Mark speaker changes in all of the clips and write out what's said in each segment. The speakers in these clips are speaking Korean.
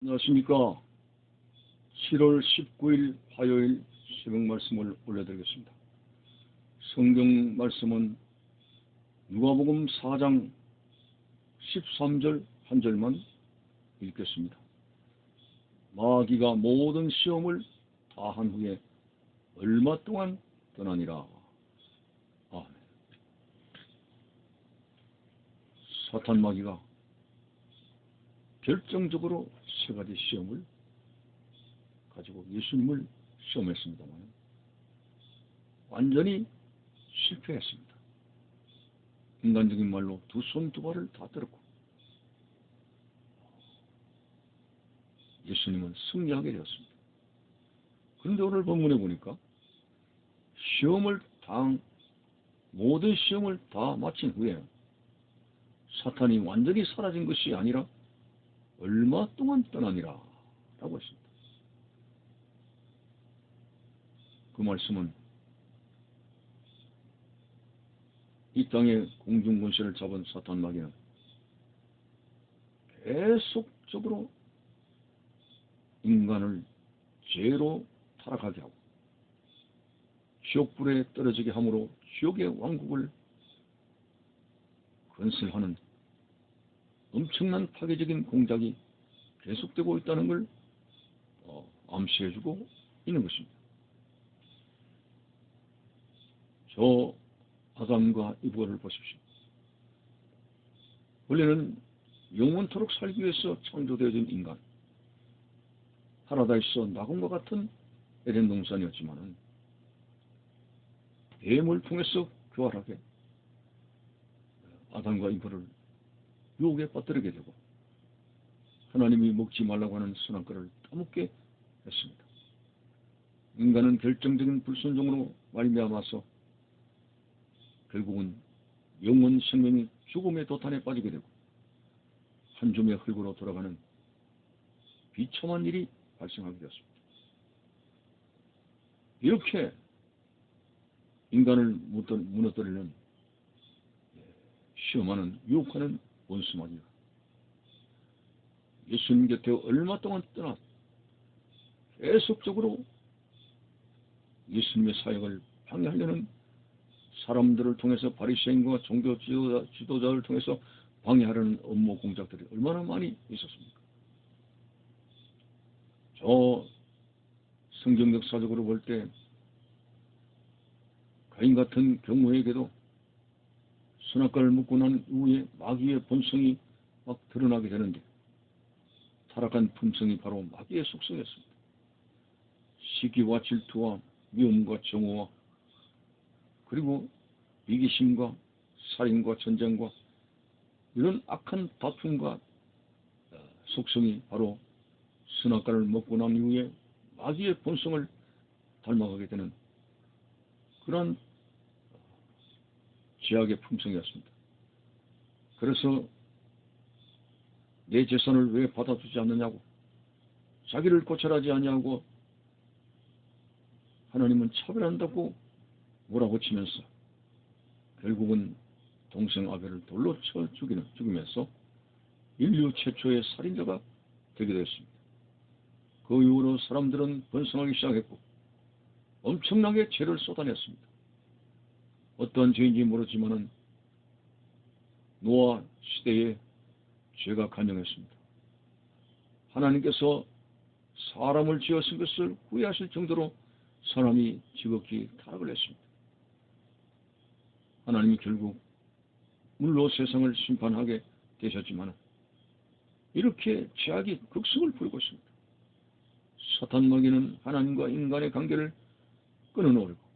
Speaker 1: 안녕하십니까. 7월 19일 화요일 새벽 말씀을 올려드리겠습니다. 성경 말씀은 누가복음 4장 13절 한 절만 읽겠습니다. 마귀가 모든 시험을 다 한 후에 얼마 동안 떠나니라. 아멘. 사탄 마귀가 결정적으로 세 가지 시험을 가지고 예수님을 시험했습니다만 완전히 실패했습니다. 인간적인 말로 두 손 두 발을 다 들었고 예수님은 승리하게 되었습니다. 그런데 오늘 본문에 보니까 모든 시험을 다 마친 후에 사탄이 완전히 사라진 것이 아니라 얼마 동안 떠나니라 라고 했습니다. 그 말씀은 이 땅의 공중권세를 잡은 사탄 마귀는 계속적으로 인간을 죄로 타락하게 하고 지옥불에 떨어지게 함으로 지옥의 왕국을 건설하는 엄청난 파괴적인 공작이 계속되고 있다는 걸 암시해주고 있는 것입니다. 저 아담과 이브를 보십시오. 원래는 영원토록 살기 위해서 창조되어진 인간, 파라다이스 낙원과 같은 에덴 동산이었지만은 뱀을 통해서 교활하게 아담과 이브를 유혹에 빠뜨리게 되고 하나님이 먹지 말라고 하는 선악과를 따먹게 했습니다. 인간은 결정적인 불순종으로 말미암아서 결국은 영원 생명이 죽음의 도탄에 빠지게 되고 한 줌의 흙으로 돌아가는 비참한 일이 발생하게 되었습니다. 이렇게 인간을 무너뜨리는 시험하는 유혹하는 원수 마귀가 예수님 곁에 얼마 동안 떠나 계속적으로 예수님의 사역을 방해하려는 사람들을 통해서 바리새인과 종교 지도자를 통해서 방해하려는 업무 공작들이 얼마나 많이 있었습니까? 저 성경 역사적으로 볼 때 가인 같은 경우에게도 선악과를 먹고 난 이후에 마귀의 본성이 막 드러나게 되는데 타락한 품성이 바로 마귀의 속성이었습니다. 시기와 질투와 미움과 정오와 그리고 이기심과 살인과 전쟁과 이런 악한 다툼과 속성이 바로 선악과를 먹고 난 이후에 마귀의 본성을 닮아가게 되는 그러한 죄악의 품성이었습니다. 그래서 내 재산을 왜 받아주지 않느냐고 자기를 고찰하지 아니하고 하나님은 차별한다고 몰아붙이면서 결국은 동생 아벨을 돌로 쳐 죽이면서 인류 최초의 살인자가 되게 되었습니다. 그 이후로 사람들은 번성하기 시작했고 엄청나게 죄를 쏟아냈습니다. 어떠한 죄인지 모르지만은 노아 시대에 죄가 간영했습니다. 하나님께서 사람을 지으신 것을 후회하실 정도로 사람이 지극히 타락을 했습니다. 하나님이 결국 물로 세상을 심판하게 되셨지만 이렇게 죄악이 극성을 부리고 있습니다. 사탄 마귀는 하나님과 인간의 관계를 끊어놓으려고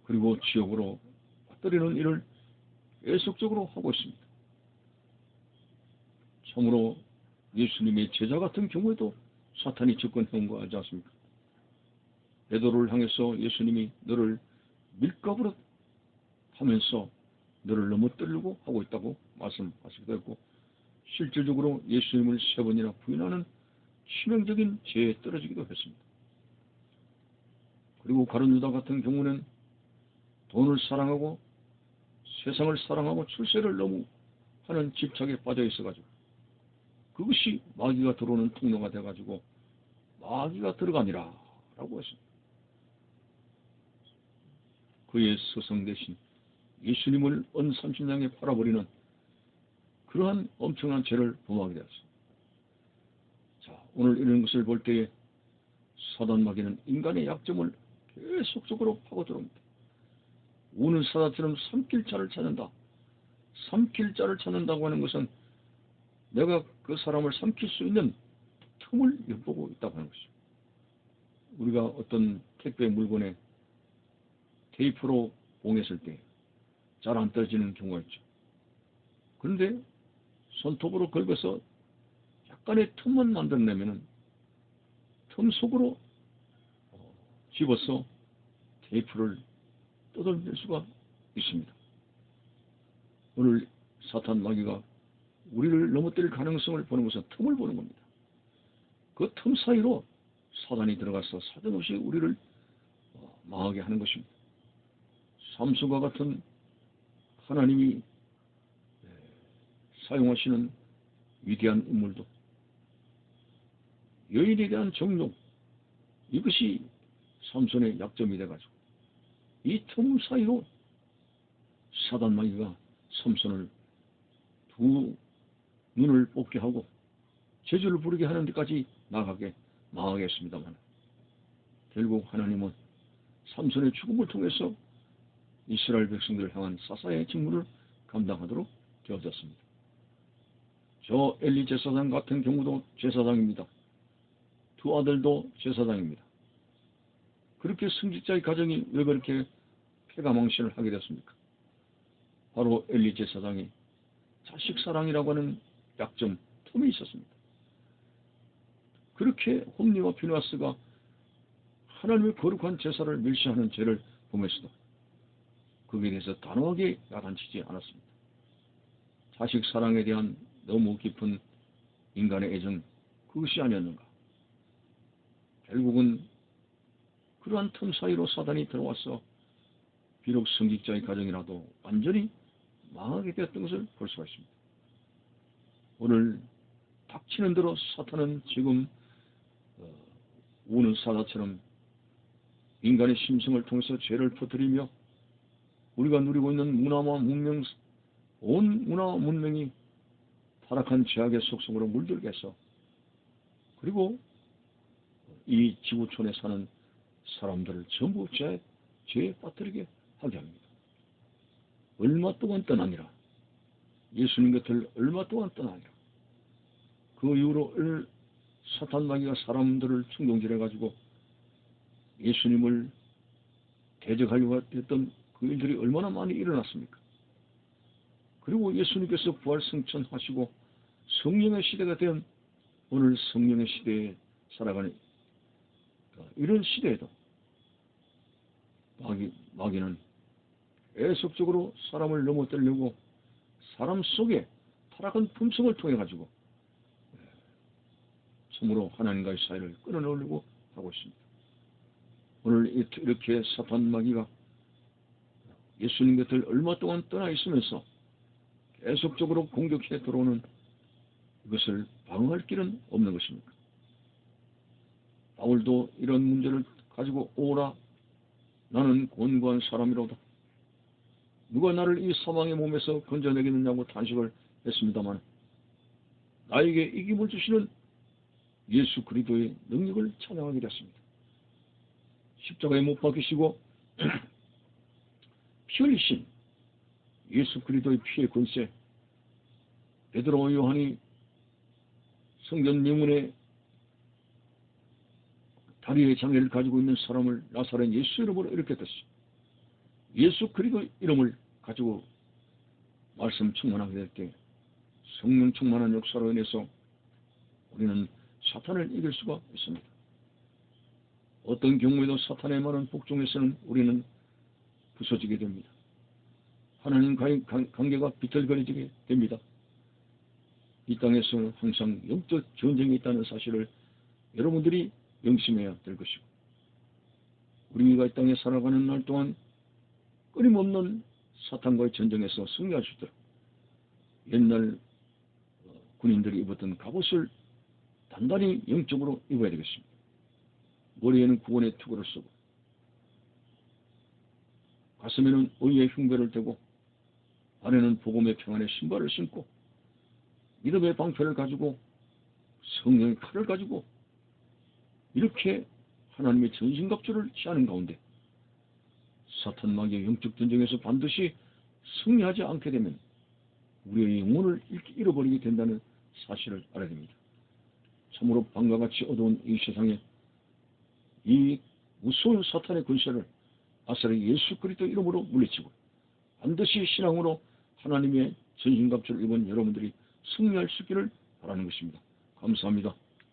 Speaker 1: 그리고 지옥으로 빠뜨리는 일을 계속적으로 하고 있습니다. 참으로 예수님의 제자 같은 경우에도 사탄이 접근해온 거 알지 않습니까? 베드로를 향해서 예수님이 너를 밀가부로 하면서 너를 넘어뜨리려고 하고 있다고 말씀하시기도 했고 실질적으로 예수님을 3번이나 부인하는 치명적인 죄에 떨어지기도 했습니다. 그리고 가룟 유다 같은 경우는 돈을 사랑하고 세상을 사랑하고 출세를 너무 하는 집착에 빠져 있어가지고 그것이 마귀가 들어오는 통로가 돼가지고 마귀가 들어가니라 라고 했습니다. 그의 스승 대신 예수님을 언삼신장에 팔아버리는 그러한 엄청난 죄를 범하게 되었습니다. 자, 오늘 이런 것을 볼 때에 사단 마귀는 인간의 약점을 계속적으로 파고 들어옵니다. 우는 사자처럼 삼킬 자를 찾는다. 삼킬 자를 찾는다고 하는 것은 내가 그 사람을 삼킬 수 있는 틈을 엿보고 있다고 하는 것이죠. 우리가 어떤 택배 물건에 테이프로 봉했을 때 잘 안 떨어지는 경우가 있죠. 그런데 손톱으로 긁어서 약간의 틈만 만들어내면은 틈 속으로 집어서 테이프를 뜯어낼 수가 있습니다. 오늘 사탄 마귀가 우리를 넘어뜨릴 가능성을 보는 것은 틈을 보는 겁니다. 그 틈 사이로 사단이 들어가서 사정없이 우리를 망하게 하는 것입니다. 삼수와 같은 하나님이 사용하시는 위대한 인물도 여인에 대한 정욕, 이것이 삼손의 약점이 돼가지고 이 틈 사이로 사단 마귀가 삼손을 두 눈을 뽑게 하고 제주를 부르게 하는 데까지 나가게 망하게 했습니다만, 결국 하나님은 삼손의 죽음을 통해서 이스라엘 백성들을 향한 사사의 직무를 감당하도록 되어졌습니다. 저 엘리 제사장 같은 경우도 제사장입니다. 두 아들도 제사장입니다. 그렇게 승직자의 가정이 왜 그렇게 폐가망신을 하게 됐습니까? 바로 엘리 제사장이 자식 사랑이라고 하는 약점, 틈이 있었습니다. 그렇게 홈리와 비누아스가 하나님의 거룩한 제사를 멸시하는 죄를 범했어도 거기에 대해서 단호하게 야단치지 않았습니다. 자식 사랑에 대한 너무 깊은 인간의 애정, 그것이 아니었는가? 결국은 그러한 틈 사이로 사단이 들어와서 비록 성직자의 가정이라도 완전히 망하게 되었던 것을 볼 수가 있습니다. 오늘 닥치는 대로 사탄은 지금 우는 사자처럼 인간의 심성을 통해서 죄를 퍼뜨리며 우리가 누리고 있는 문화와 문명, 온 문화와 문명이 타락한 죄악의 속성으로 물들게 해서, 그리고 이 지구촌에 사는 사람들을 전부 죄에 빠뜨리게 하게 합니다. 얼마 동안 떠나니라. 예수님 곁을 얼마 동안 떠나니라. 그 이후로 사탄 마귀가 사람들을 충동질해가지고 예수님을 대적하려고 했던 그 일들이 얼마나 많이 일어났습니까? 그리고 예수님께서 부활 승천하시고 성령의 시대가 된 오늘 성령의 시대에 살아가는 이런 시대에도 마귀는 계속적으로 사람을 넘어뜨리려고 사람 속에 타락한 품성을 통해 가지고 참으로 하나님과의 사이를 끊어놓으려고 하고 있습니다. 오늘 이렇게 사탄 마귀가 예수님 곁을 얼마 동안 떠나 있으면서 계속적으로 공격해 들어오는 이것을 방어할 길은 없는 것입니까? 바울도 이런 문제를 가지고 오라, 나는 곤고한 사람이로다. 누가 나를 이 사망의 몸에서 건져내겠느냐고 탄식을 했습니다만, 나에게 이김을 주시는 예수 그리스도의 능력을 찬양하게 됐습니다. 십자가에 못 박히시고 피 흘리신 예수 그리스도의 피의 권세, 베드로와 요한이 성전 명문에 다리의 장애를 가지고 있는 사람을 나사렛 예수 이름으로 일으켰듯이 예수 그리스도 이름을 가지고 말씀 충만하게 될 때 성령 충만한 역사로 인해서 우리는 사탄을 이길 수가 있습니다. 어떤 경우에도 사탄의 많은 복종에서는 우리는 부서지게 됩니다. 하나님과의 관계가 비틀거리게 됩니다. 이 땅에서 항상 영적 전쟁이 있다는 사실을 여러분들이 명심해야 될 것이고, 우리가 이 땅에 살아가는 날 동안 끊임없는 사탄과의 전쟁에서 승리할 수 있도록 옛날 군인들이 입었던 갑옷을 단단히 영적으로 입어야 되겠습니다. 머리에는 구원의 투구를 쓰고 가슴에는 의의 흉배를 대고 안에는 복음의 평안의 신발을 신고 믿음의 방패를 가지고 성령의 칼을 가지고 이렇게 하나님의 전신갑주를 취하는 가운데 사탄 마귀의 영적 전쟁에서 반드시 승리하지 않게 되면 우리의 영혼을 잃어버리게 된다는 사실을 알아야 됩니다. 참으로 밤과 같이 어두운 이 세상에 이 무서운 사탄의 권세를 아사리 예수 그리스도 이름으로 물리치고 반드시 신앙으로 하나님의 전신갑주를 입은 여러분들이 승리할 수 있기를 바라는 것입니다. 감사합니다.